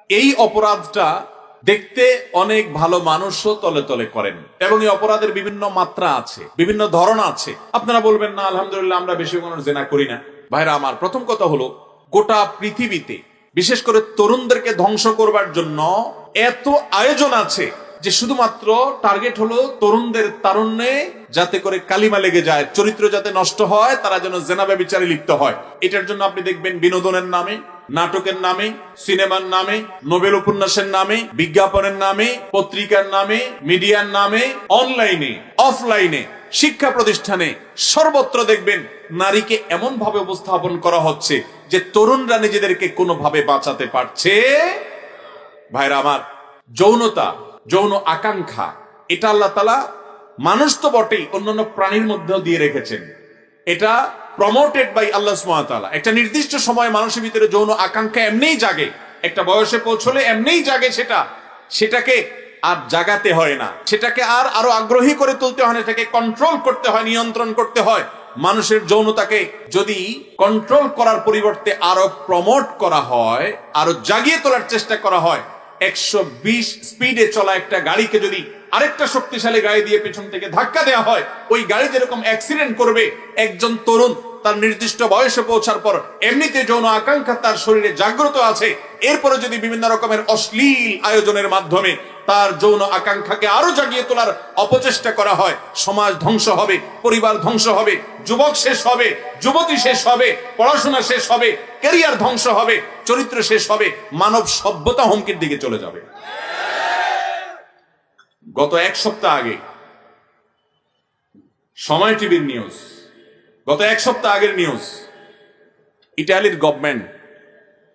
এই অপরাধটা দেখতে অনেক ভালো মানুষও তলে তলে করেন, এবং এই অপরাধের বিভিন্ন মাত্রা আছে, বিভিন্ন ধরন আছে। আপনারা বলবেন না আলহামদুলিল্লাহ আমরা বেশি কোনো জেনা করি না। ভাইরা আমার, প্রথম কথা হলো, গোটা পৃথিবীতে বিশেষ করে তরুণদেরকে ধ্বংস করবার জন্য এত আয়োজন আছে যে শুধুমাত্র টার্গেট হলো তরুণদের তারুণ্যে যাতে করে কালিমা লেগে যায়, চরিত্র যাতে নষ্ট হয়, তারা যেন জেনা ব্যভিচারে লিপ্ত হয়। এটার জন্য আপনি দেখবেন বিনোদনের নামে, নাটকের নামে, সিনেমার নামে, নোবেল উপন্যাসের নামে, বিজ্ঞাপনের নামে, পত্রিকার নামে, মিডিয়ার নামে, অনলাইনে, অফলাইনে, শিক্ষা প্রতিষ্ঠানে, সর্বত্র দেখবেন নারীকে এমন ভাবে উপস্থাপন করা হচ্ছে যে তরুণরা নিজেদেরকে কোনোভাবে বাঁচাতে পারছে। ভাইরা আমার, যৌনতা, যৌন আকাঙ্ক্ষা, এটা আল্লাহ তাআলা মানুষ তো বটেই, অন্যান্য প্রাণীর মধ্যেও দিয়ে রেখেছেন। এটা প্রমোটেড বাই আল্লাহ সুবহানাহু ওয়া তাআলা। একটা নির্দিষ্ট সময় মানুষের ভিতরে যৌন আকাঙ্ক্ষা এমনিই জাগে, একটা বয়সে পৌঁছলে এমনিই জাগে, সেটাকে আর জাগাতে হয় না, সেটাকে আর আরো আগ্রহী করে তুলতে হয় না, এটাকে কন্ট্রোল করতে হয়, নিয়ন্ত্রণ করতে হয়। মানুষের যৌনতাকে যদি কন্ট্রোল করার পরিবর্তে আরো প্রমোট করা হয়, আরো জাগিয়ে তোলার চেষ্টা করা হয়, 120 স্পিডে চলা একটা গাড়িকে যদি আরেকটা শক্তিশালী গাড়ি দিয়ে পেছন থেকে ধাক্কা দেওয়া হয়, ওই গাড়ি যেরকম অ্যাক্সিডেন্ট করবে, একজন তরুণ তার নির্দিষ্ট বয়সে পৌঁছার পর এমনিতে যৌন আকাঙ্ক্ষা তার শরীরে জাগ্রত আছে, এরপরে যদি বিভিন্ন রকমের অশ্লীল আয়োজনের মাধ্যমে তার যৌন আকাঙ্ক্ষাকে আরো জাগিয়ে তোলার অপচেষ্টা করা হয়, সমাজ ধ্বংস হবে, পরিবার ধ্বংস হবে, যুবক শেষ হবে, যুবতী শেষ হবে, পড়াশোনা শেষ হবে, ক্যারিয়ার ধ্বংস হবে, চরিত্র শেষ হবে, মানব সভ্যতা হুমকির দিকে চলে যাবে। গত এক সপ্তাহ আগে সময় টিভির নিউজ, গত এক সপ্তাহ আগের নিউজ, ইটালির গভর্নমেন্ট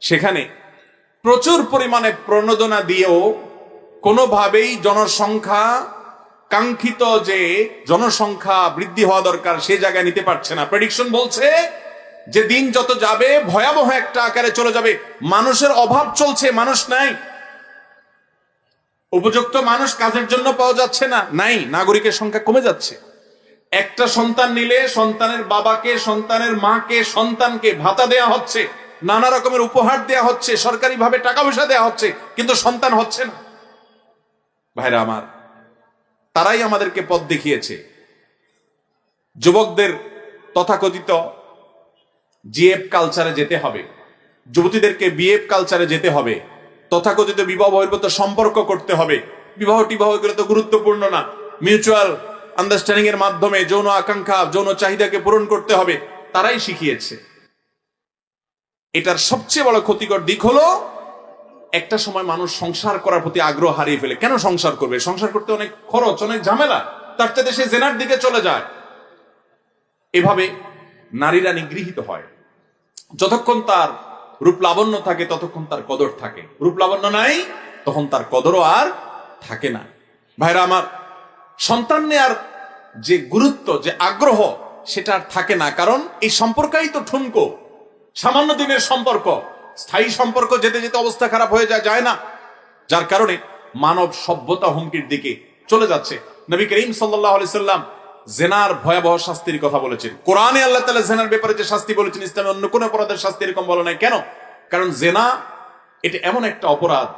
সেখানে প্রচুর পরিমাণে প্রণোদনা দিয়েও কোনোভাবেই জনসংখ্যা, কাঙ্ক্ষিত যে জনসংখ্যা বৃদ্ধি হওয়া দরকার সে জায়গায় নিতে পারছে না। প্রেডিকশন বলছে যে দিন যত যাবে ভয়াবহ একটা আকারে চলে যাবে। মানুষের অভাব চলছে, মানুষ নাই, উপযুক্ত মানুষ কাজের জন্য পাওয়া যাচ্ছে না, নাই, নাগরিকের সংখ্যা কমে যাচ্ছে। একটা সন্তান নিলে সন্তানের বাবাকে, সন্তানের মাকে, সন্তানকে ভাতা দেয়া হচ্ছে, নানা রকমের উপহার দেয়া হচ্ছে, সরকারি ভাবে টাকা পয়সা দেয়া হচ্ছে, কিন্তু সন্তান হচ্ছে না। ভাইরা আমার, তারাই আমাদেরকে পথ দেখিয়েছে। যুবকদের তথাকথিত জিএফ কালচারে যেতে হবে, যুবতীদেরকে বিএফ কালচারে যেতে হবে, তথাকথিত বিবাহ বহির্ভূত সম্পর্ক করতে হবে। বিবাহ টিবাহ এগুলো তো গুরুত্বপূর্ণ না, মিউচুয়াল আন্ডারস্ট্যান্ডিং এর মাধ্যমে যৌন আকাঙ্ক্ষা, যৌন চাহিদাকে পূরণ করতে হবে, তারাই শিখিয়েছে। এটার সবচেয়ে বড় ক্ষতিকর দিক হলো একটা সময় মানুষ সংসার করার প্রতি আগ্রহ হারিয়ে ফেলে। কেন সংসার করবে? সংসার করতে অনেক খরচ, অনেক ঝামেলা, তার চাইতে সে জেনার দিকে চলে যায়। এভাবে নারীরা নিগৃহীত হয়। যতক্ষণ তার রূপ লাবণ্য থাকে ততক্ষণ তার কদর থাকে, রূপ লাবণ্য নাই তখন তার কদরও আর থাকে না। ভাইরা আমার, সন্তান নেয়ার যে গুরুত্ব, যে আগ্রহ, সেটা আর থাকে না, কারণ এই সম্পর্কই তো ঠুনকো, সামান্য দিনের সম্পর্ক, স্থায়ী সম্পর্ক যেতে যেতে অবস্থা খারাপ হয়ে যায় না, যার কারণে মানব সভ্যতা হুমকির দিকে চলে যাচ্ছে। নবী করিম সাল্লাল্লাহু আলাইহি সাল্লাম জেনার ভয়াবহ শাস্তির কথা বলেছেন। কোরআনে আল্লাহ তাআলা জেনার ব্যাপারে যে শাস্তি বলেছেন, ইসলামে অন্য কোন অপরাধের শাস্তি এরকম বলে নাই। কেন? কারণ জেনা এটা এমন একটা অপরাধ,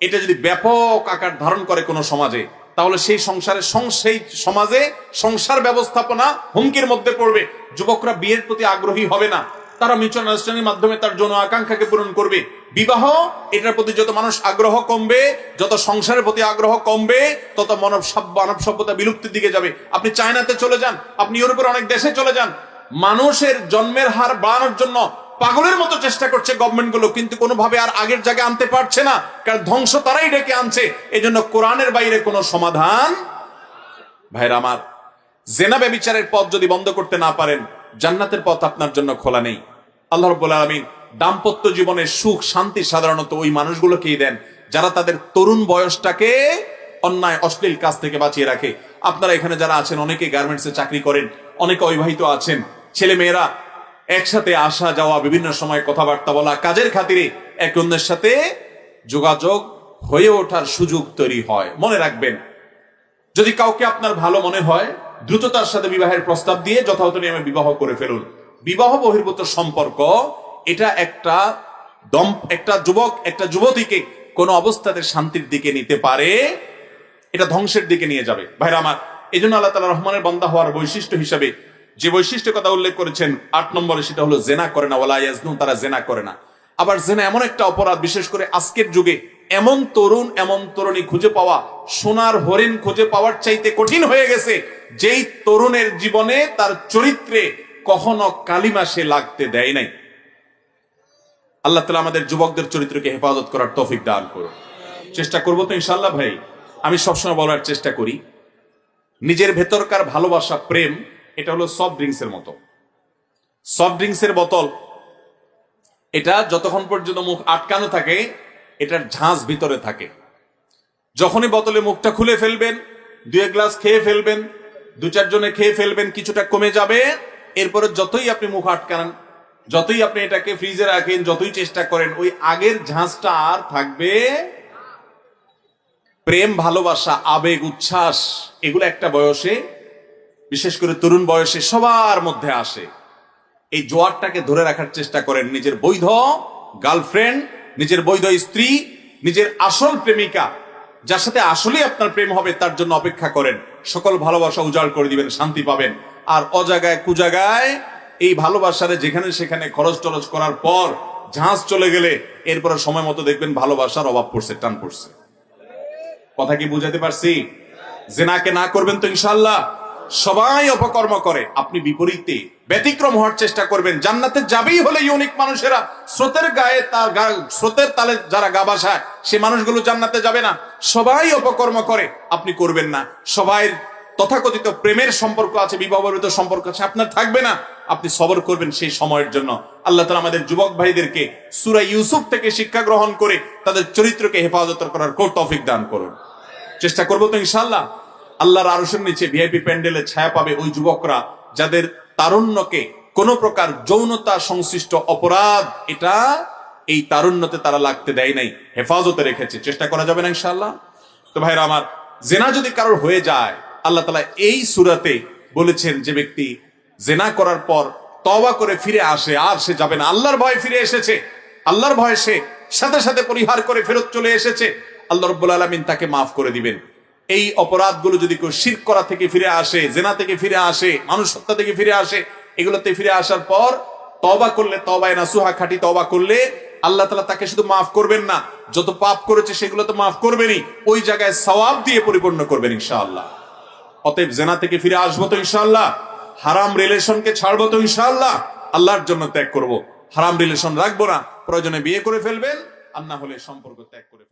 এটা যদি ব্যাপক আকার ধারণ করে কোনো সমাজে, তাহলে সেই সেই সমাজে সংসার ব্যবস্থাপনা হুমকির মধ্যে পড়বে। যুবকরা বিয়ের প্রতি আগ্রহী হবে না, তারা মিউচুয়াল আন্ডারস্ট্যান্ডিং মাধ্যমে তার যৌন আকাঙ্ক্ষাকে পূরণ করবে। বিবাহ, এটার প্রতি যত মানুষ আগ্রহ কমবে, যত সংসারের প্রতি আগ্রহ কমবে, তত মানব সভ্যতা বিলুপ্তির দিকে যাবে। আপনি চায়নাতে চলে যান, আপনি ইউরোপের অনেক দেশে চলে যান, মানুষের জন্মের হার বাড়ানোর জন্য পাগলের মতো চেষ্টা করছে গভর্নমেন্ট গুলো, কিন্তু কোনোভাবে আর আগের জায়গায় আনতে পারছে না, কারণ ধ্বংস তারাই ডেকে আনছে। এই জন্য কোরআনের বাইরে কোনো সমাধান। ভাইরা আমার, জেনা ব্যভিচারের পথ যদি বন্ধ করতে না পারেন, জান্নাতের পথ আপনার জন্য খোলা নেই। আল্লাহ রাব্বুল আলামিন দাম্পত্য জীবনের সুখ শান্তি সাধারণত ওই মানুষগুলোকেই দেন যারা তাদের তরুণ বয়সটাকে অন্যায় অশ্লীল কাজ থেকে বাঁচিয়ে রাখে। আপনারা এখানে যারা আছেন, অনেকে গার্মেন্টসে চাকরি করেন, অনেকে অবিবাহিত আছেন, ছেলে মেয়েরা একসাথে আসা যাওয়া, বিভিন্ন সময় কথাবার্তা বলা, কাজের খাতিরে একে অন্যের সাথে যোগাযোগ হয়ে ওঠার সুযোগ তৈরি হয়। মনে রাখবেন, যদি কাউকে আপনার ভালো মনে হয়, দ্রুততার সাথে বিবাহের প্রস্তাব দিয়ে যথাযথ নিয়মে বিবাহ করে ফেলুন। বিবাহ বহির্ভূত সম্পর্ক এটা একটা যুবক একটা যুবতীকে কোন অবস্থাতে শান্তির দিকে নিতে পারে, এটা ধ্বংসের দিকে নিয়ে যাবে। ভাইরা আমার, এই জন্য আল্লাহ তাআলা রহমানের বান্দা হওয়ার বৈশিষ্ট্য হিসাবে যে বৈশিষ্ট্য কথা উল্লেখ করেছেন 8 নম্বরে, সেটা হলো জেনা করে না, ওয়ালা ইয়াজনুন, তারা জেনা করে না। আবার জেনা এমন একটা অপরাধ, বিশেষ করে আজকের যুগে এমন তরুণ এমন তরুণী খুঁজে পাওয়া সোনার হরিণ খুঁজে পাওয়ার চাইতে কঠিন হয়ে গেছে, যেই তরুণের জীবনে তার চরিত্রে কখনো কালিমা সে লাগতে দেয় নাই। আল্লাহ তাআলা আমাদের যুবকদের চরিত্রকে হেফাজত করার তৌফিক দান করুন। চেষ্টা করবো তো ইনশাআল্লাহ। ভাই, আমি সবসময় বলার চেষ্টা করি, নিজের ভেতরকার ভালোবাসা, প্রেম, এটা হলো সফট ড্রিঙ্কসের মতো। সফট ড্রিঙ্কসের বোতল, এটা যতক্ষণ পর্যন্ত মুখ আটকানো থাকে, এটার ঝাঁজ ভিতরে থাকে। যখনই বোতলে মুখটা খুলে ফেলবেন, 2 গ্লাস খেয়ে ফেলবেন, 2-4 জনে খেয়ে ফেলবেন, কিছুটা কমে যাবে। এরপরে যতই আপনি মুখ আটকান, যতই আপনি এটাকে ফ্রিজে রাখেন, যতই চেষ্টা করেন, ওই আগের ঝাঁজটা আর থাকবে। প্রেম, ভালোবাসা, আবেগ, উচ্ছ্বাস, এগুলো একটা বয়সে, বিশেষ করে তরুণ বয়সে সবার মধ্যে আসে। এই জোয়ারটাকে ধরে রাখার চেষ্টা করেন। নিজের বৈধ গার্লফ্রেন্ড, নিজের বৈধ স্ত্রী, নিজের আসল প্রেমিকা, যার সাথে আসলেই আপনার প্রেম হবে, তার জন্য অপেক্ষা করেন। সকল ভালোবাসা উজাড় করে দিবেন, শান্তি পাবেন। আর অজাগায় কুজাগায় এই ভালোবাসারে যেখানে সেখানে খরচ টরচ করার পর ঝাঁজ চলে গেলে এরপরে সময় মতো দেখবেন ভালোবাসার অভাব পড়ছে, টান পড়ছে। কথা কি বুঝাতে পারছি? জেনাকে না করবেন তো ইনশাআল্লাহ। সবাই অপকর্ম করে, আপনি বিপরীতে ব্যতিক্রম হওয়ার চেষ্টা করবেন। জান্নাতে যাবেই হলে ইউনিক মানুষেরা, স্রোতের গায়ে স্রোতের তালে যারা গা ভাসায়, সে মানুষগুলো জান্নাতে যাবে না। সবাই অপকর্ম করে, আপনি করবেন না। সবাই তথাকথিত প্রেমের সম্পর্ক আছে, বিবাহিত সম্পর্ক আছে, আপনার থাকবে না। আপনি সবর করবেন সেই সময়ের জন্য। আল্লাহ তাআলা আমাদের যুবক ভাইদেরকে সূরা ইউসুফ থেকে শিক্ষা গ্রহণ করে তাদের চরিত্রকে হেফাজত করার তৌফিক দান করুন। চেষ্টা করবো তো ইনশাআল্লাহ। আল্লাহর আরশের নিচে ভিআইপি প্যান্ডেলে ছায়া পাবে ওই যুবকরা যাদের তারুণ্যকে কোন প্রকার যৌনতা সংশ্লিষ্ট অপরাধ, এটা এই তারুণ্যতে তারা লাগতে দেয় নাই, হেফাজতে রেখেছে। চেষ্টা করা যাবে না ইনশাআল্লাহ। তো ভাইরা আমার, জেনা যদি কারোর হয়ে যায়, আল্লাহ তাআলা এই সূরাতে বলেছেন, যে ব্যক্তি জেনা করার পর তওবা করে ফিরে আসে, আর সে যাবে না। আল্লাহর ভয় ফিরে এসেছে, আল্লাহর ভয় সে সাথে সাথে পরিহার করে ফেরত চলে এসেছে, আল্লাহ রাব্বুল আলামিন তাকে মাফ করে দিবেন। এই অপরাধগুলো যদি কেউ শিরক করা থেকে ফিরে আসে, জেনা থেকে ফিরে আসে, মানুষ হত্যা থেকে ফিরে আসে, এগুলোতে ফিরে আসার পর তওবা করলে, তওবায়ে নাসুহা, খাঁটি তওবা করলে আল্লাহ তাআলা তাকে শুধু মাফ করবেন না, যত পাপ করেছে সেগুলো তো মাফ করবেনই, ওই জায়গায় সওয়াব দিয়ে পরিপূর্ণ করবেন ইনশাআল্লাহ। অতএব জেনা থেকে ফিরে আসবো তো ইনশাআল্লাহ। হারাম রিলেশনকে ছাড়বো তো ইনশাআল্লাহ। আল্লাহর জন্য ত্যাগ করব, হারাম রিলেশন রাখবো না। প্রয়োজনে বিয়ে করে ফেলবেন, আর না হলে সম্পর্ক ত্যাগ করে